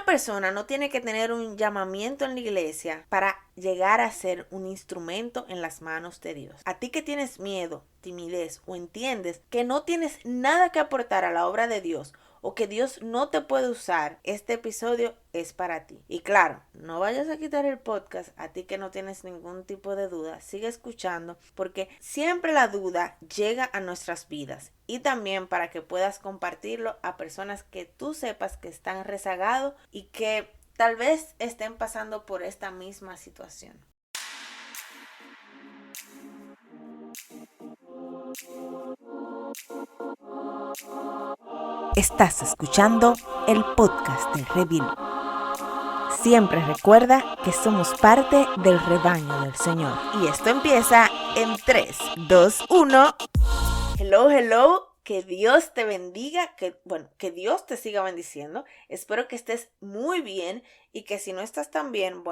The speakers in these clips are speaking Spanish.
Una persona no tiene que tener un llamamiento en la iglesia para llegar a ser un instrumento en las manos de Dios. A ti que tienes miedo, timidez o entiendes que no tienes nada que aportar a la obra de Dios o que Dios no te puede usar, este episodio es para ti. Y claro, no vayas a quitar el podcast a ti que no tienes ningún tipo de duda. Sigue escuchando porque siempre la duda llega a nuestras vidas. Y también para que puedas compartirlo a personas que tú sepas que están rezagados y que tal vez estén pasando por esta misma situación. Estás escuchando el podcast de Revil. Siempre recuerda que somos parte del rebaño del Señor. Y esto empieza en 3, 2, 1. Hello. Que Dios te bendiga, que Dios te siga bendiciendo. Espero que estés muy bien y que si no estás tan bien,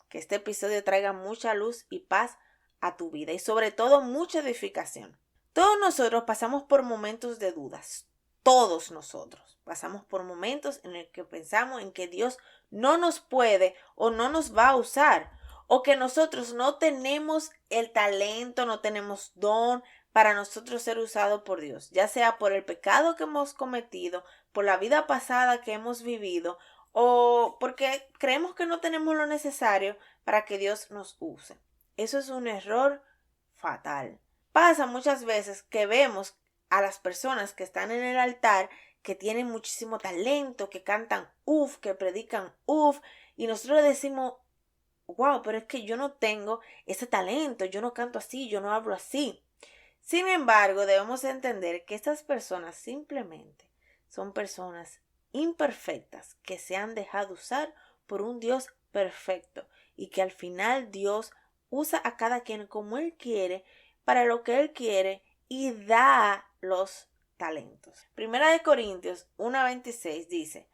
que este episodio traiga mucha luz y paz a tu vida y sobre todo mucha edificación. Todos nosotros pasamos por momentos de dudas. Todos nosotros pasamos por momentos en el que pensamos en que Dios no nos puede o no nos va a usar, o que nosotros no tenemos el talento, no tenemos don para nosotros ser usados por Dios, ya sea por el pecado que hemos cometido, por la vida pasada que hemos vivido, o porque creemos que no tenemos lo necesario para que Dios nos use. Eso es un error fatal. Pasa muchas veces que vemos a las personas que están en el altar, que tienen muchísimo talento, que cantan que predican y nosotros decimos, wow, pero es que yo no tengo ese talento, yo no canto así, yo no hablo así. Sin embargo, debemos entender que estas personas simplemente son personas imperfectas que se han dejado usar por un Dios perfecto y que al final Dios usa a cada quien como Él quiere, para lo que Él quiere y da los talentos. Primera de Corintios 1:26 dice: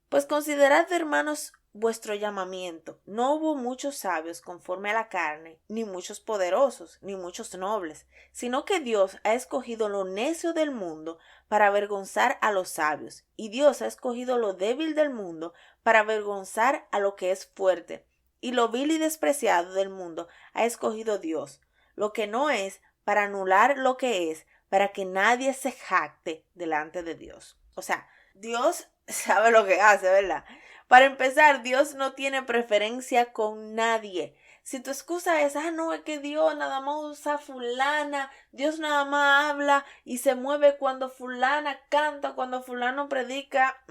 pues considerad, hermanos, vuestro llamamiento. No hubo muchos sabios conforme a la carne, ni muchos poderosos, ni muchos nobles, sino que Dios ha escogido lo necio del mundo para avergonzar a los sabios, y Dios ha escogido lo débil del mundo para avergonzar a lo que es fuerte, y lo vil y despreciado del mundo ha escogido Dios, lo que no es, para anular lo que es, para que nadie se jacte delante de Dios. O sea, Dios sabe lo que hace, ¿verdad? Para empezar, Dios no tiene preferencia con nadie. Si tu excusa es, no, es que Dios nada más usa a fulana, Dios nada más habla y se mueve cuando fulana canta, cuando fulano predica.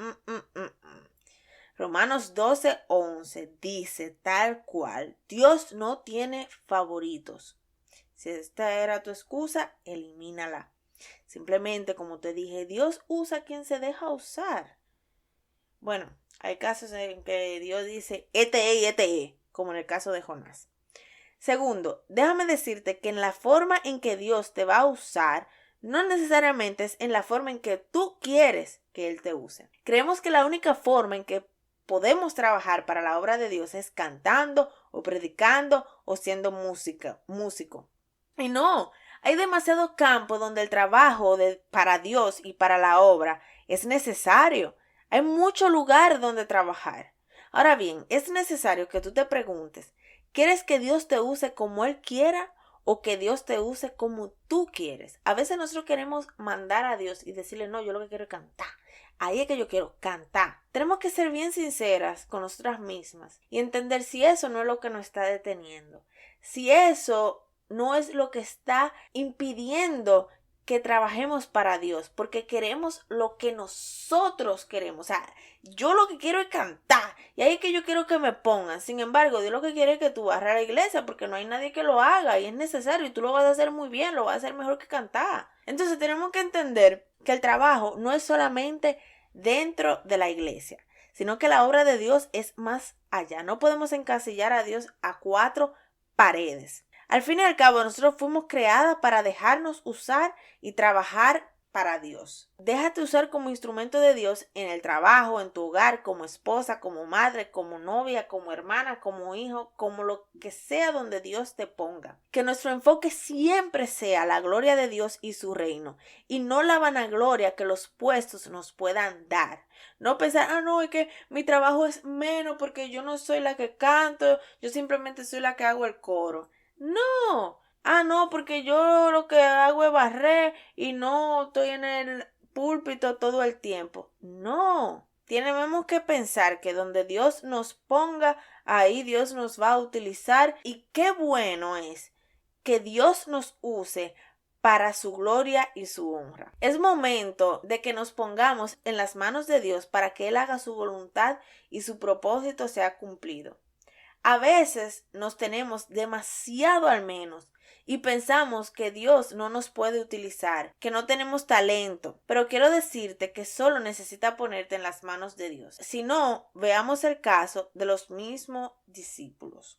Romanos 12:11 dice tal cual: Dios no tiene favoritos. Si esta era tu excusa, elimínala. Simplemente, como te dije, Dios usa a quien se deja usar. Bueno, hay casos en que Dios dice, este, como en el caso de Jonás. Segundo, déjame decirte que en la forma en que Dios te va a usar, no necesariamente es en la forma en que tú quieres que Él te use. Creemos que la única forma en que podemos trabajar para la obra de Dios es cantando o predicando o siendo músico. Y no, hay demasiado campo donde el trabajo para Dios y para la obra es necesario. Hay mucho lugar donde trabajar. Ahora bien, es necesario que tú te preguntes, ¿quieres que Dios te use como Él quiera o que Dios te use como tú quieres? A veces nosotros queremos mandar a Dios y decirle, no, yo lo que quiero es cantar. Ahí es que yo quiero cantar. Tenemos que ser bien sinceras con nosotras mismas y entender si eso no es lo que nos está deteniendo. Si eso no es lo que está impidiendo que trabajemos para Dios, porque queremos lo que nosotros queremos. O sea, yo lo que quiero es cantar y ahí es que yo quiero que me pongan. Sin embargo, Dios lo que quiere es que tú barras a la iglesia porque no hay nadie que lo haga y es necesario y tú lo vas a hacer muy bien, lo vas a hacer mejor que cantar. Entonces tenemos que entender que el trabajo no es solamente dentro de la iglesia, sino que la obra de Dios es más allá. No podemos encasillar a Dios a 4 paredes. Al fin y al cabo, nosotros fuimos creadas para dejarnos usar y trabajar para Dios. Déjate usar como instrumento de Dios en el trabajo, en tu hogar, como esposa, como madre, como novia, como hermana, como hijo, como lo que sea donde Dios te ponga. Que nuestro enfoque siempre sea la gloria de Dios y su reino, y no la vanagloria que los puestos nos puedan dar. No pensar, no, es que mi trabajo es menos porque yo no soy la que canto, yo simplemente soy la que hago el coro. No. No, porque yo lo que hago es barrer y no estoy en el púlpito todo el tiempo. No, tenemos que pensar que donde Dios nos ponga, ahí Dios nos va a utilizar, y qué bueno es que Dios nos use para su gloria y su honra. Es momento de que nos pongamos en las manos de Dios para que Él haga su voluntad y su propósito sea cumplido. A veces nos tenemos demasiado al menos y pensamos que Dios no nos puede utilizar, que no tenemos talento, pero quiero decirte que solo necesitas ponerte en las manos de Dios. Si no, veamos el caso de los mismos discípulos.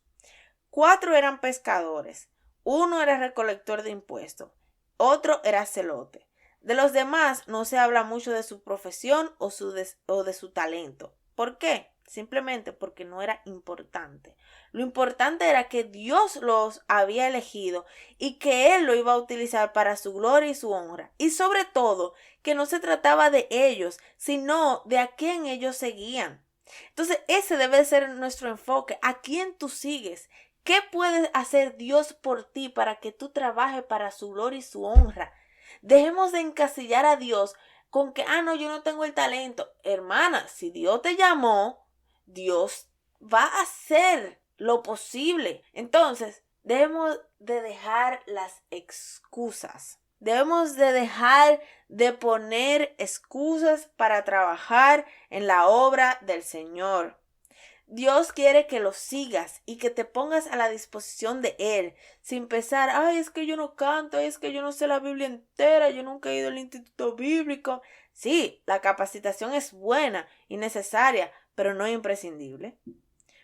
4 eran pescadores, 1 era recolector de impuestos, otro era celote. De los demás no se habla mucho de su profesión o de su talento. ¿Por qué? Simplemente porque no era importante. Lo importante era que Dios los había elegido y que Él lo iba a utilizar para su gloria y su honra. Y sobre todo, que no se trataba de ellos, sino de a quién ellos seguían. Entonces, ese debe ser nuestro enfoque. ¿A quién tú sigues? ¿Qué puede hacer Dios por ti para que tú trabajes para su gloria y su honra? Dejemos de encasillar a Dios con que, no, yo no tengo el talento. Hermana, si Dios te llamó, Dios va a hacer lo posible. Entonces, debemos de dejar las excusas. Debemos de dejar de poner excusas para trabajar en la obra del Señor. Dios quiere que lo sigas y que te pongas a la disposición de Él, sin pensar, es que yo no canto, es que yo no sé la Biblia entera, yo nunca he ido al instituto bíblico. Sí, la capacitación es buena y necesaria, pero no imprescindible.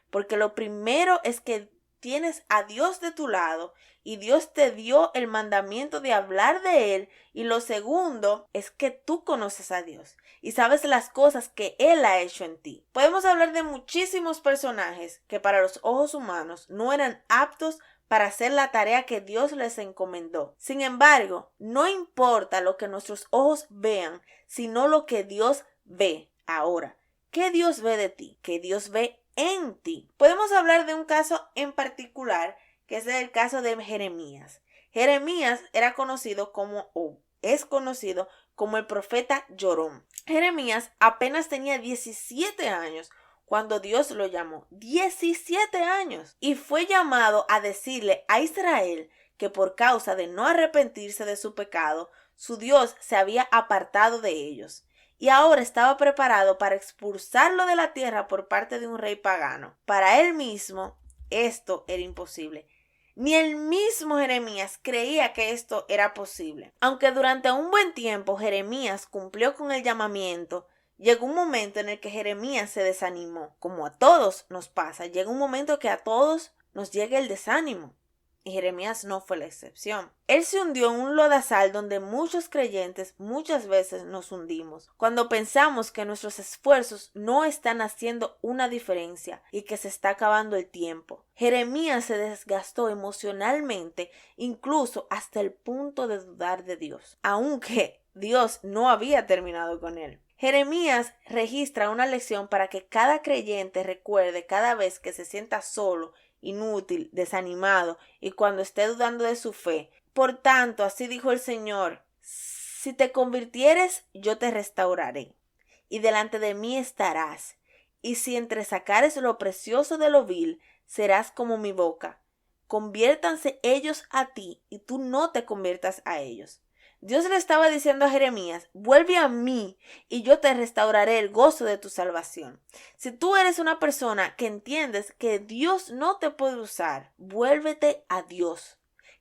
Porque lo primero es que tienes a Dios de tu lado y Dios te dio el mandamiento de hablar de Él, y lo segundo es que tú conoces a Dios y sabes las cosas que Él ha hecho en ti. Podemos hablar de muchísimos personajes que para los ojos humanos no eran aptos para hacer la tarea que Dios les encomendó. Sin embargo, no importa lo que nuestros ojos vean, sino lo que Dios ve. Ahora, ¿qué Dios ve de ti? ¿Qué Dios ve en ti? Podemos hablar de un caso en particular, que es el caso de Jeremías. Jeremías era conocido es conocido como el profeta llorón. Jeremías apenas tenía 17 años cuando Dios lo llamó. 17 años. Y fue llamado a decirle a Israel que por causa de no arrepentirse de su pecado, su Dios se había apartado de ellos. Y ahora estaba preparado para expulsarlo de la tierra por parte de un rey pagano. Para él mismo, esto era imposible. Ni el mismo Jeremías creía que esto era posible. Aunque durante un buen tiempo Jeremías cumplió con el llamamiento, llegó un momento en el que Jeremías se desanimó. Como a todos nos pasa, llega un momento que a todos nos llega el desánimo. Y Jeremías no fue la excepción. Él se hundió en un lodazal donde muchos creyentes muchas veces nos hundimos, cuando pensamos que nuestros esfuerzos no están haciendo una diferencia y que se está acabando el tiempo. Jeremías se desgastó emocionalmente, incluso hasta el punto de dudar de Dios, aunque Dios no había terminado con él. Jeremías registra una lección para que cada creyente recuerde cada vez que se sienta solo, inútil, desanimado y cuando esté dudando de su fe. Por tanto, así dijo el Señor: si te convirtieres, yo te restauraré, y delante de mí estarás, y si entresacares lo precioso de lo vil, serás como mi boca. Conviértanse ellos a ti, y tú no te conviertas a ellos. Dios le estaba diciendo a Jeremías: vuelve a mí y yo te restauraré el gozo de tu salvación. Si tú eres una persona que entiendes que Dios no te puede usar, vuélvete a Dios,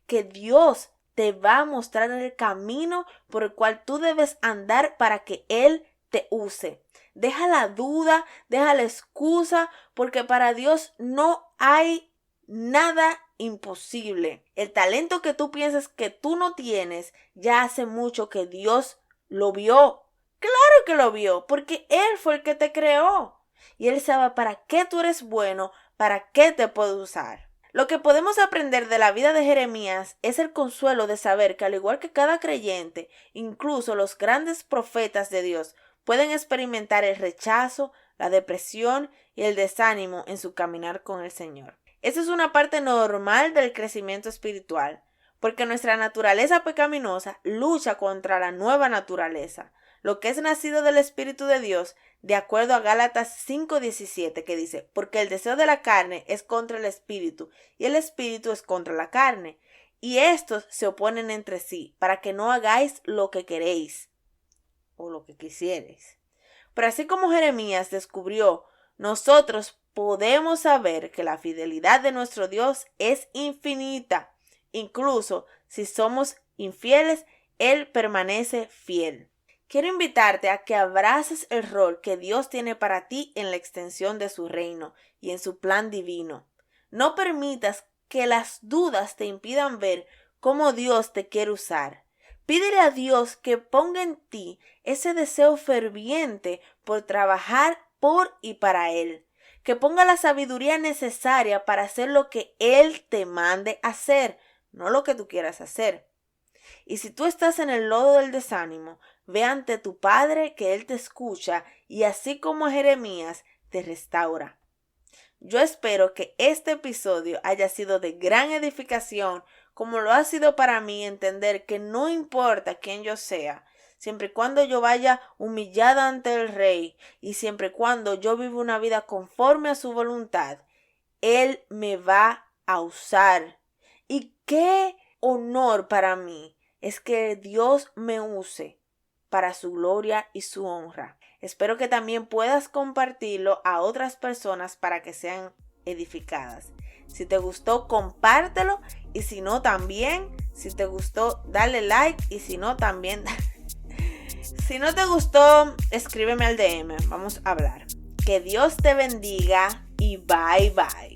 que Dios te va a mostrar el camino por el cual tú debes andar para que Él te use. Deja la duda, deja la excusa, porque para Dios no hay nada imposible. El talento que tú piensas que tú no tienes, ya hace mucho que Dios lo vio. Claro que lo vio, porque Él fue el que te creó. Y Él sabe para qué tú eres bueno, para qué te puede usar. Lo que podemos aprender de la vida de Jeremías es el consuelo de saber que al igual que cada creyente, incluso los grandes profetas de Dios pueden experimentar el rechazo, la depresión y el desánimo en su caminar con el Señor. Esa es una parte normal del crecimiento espiritual, porque nuestra naturaleza pecaminosa lucha contra la nueva naturaleza, lo que es nacido del Espíritu de Dios, de acuerdo a Gálatas 5:17, que dice, porque el deseo de la carne es contra el Espíritu, y el Espíritu es contra la carne, y estos se oponen entre sí, para que no hagáis lo que queréis, o lo que quisierais. Pero así como Jeremías descubrió, nosotros podemos saber que la fidelidad de nuestro Dios es infinita. Incluso si somos infieles, Él permanece fiel. Quiero invitarte a que abraces el rol que Dios tiene para ti en la extensión de su reino y en su plan divino. No permitas que las dudas te impidan ver cómo Dios te quiere usar. Pídele a Dios que ponga en ti ese deseo ferviente por trabajar por y para Él. Que ponga la sabiduría necesaria para hacer lo que Él te mande hacer, no lo que tú quieras hacer. Y si tú estás en el lodo del desánimo, ve ante tu Padre que Él te escucha y así como a Jeremías te restaura. Yo espero que este episodio haya sido de gran edificación, como lo ha sido para mí entender que no importa quién yo sea, siempre y cuando yo vaya humillada ante el Rey y siempre y cuando yo viva una vida conforme a su voluntad, Él me va a usar. Y qué honor para mí es que Dios me use para su gloria y su honra. Espero que también puedas compartirlo a otras personas para que sean edificadas. Si te gustó, compártelo, y si no también, si te gustó, dale like, y si no también, si no te gustó, escríbeme al DM, vamos a hablar. Que Dios te bendiga y bye bye.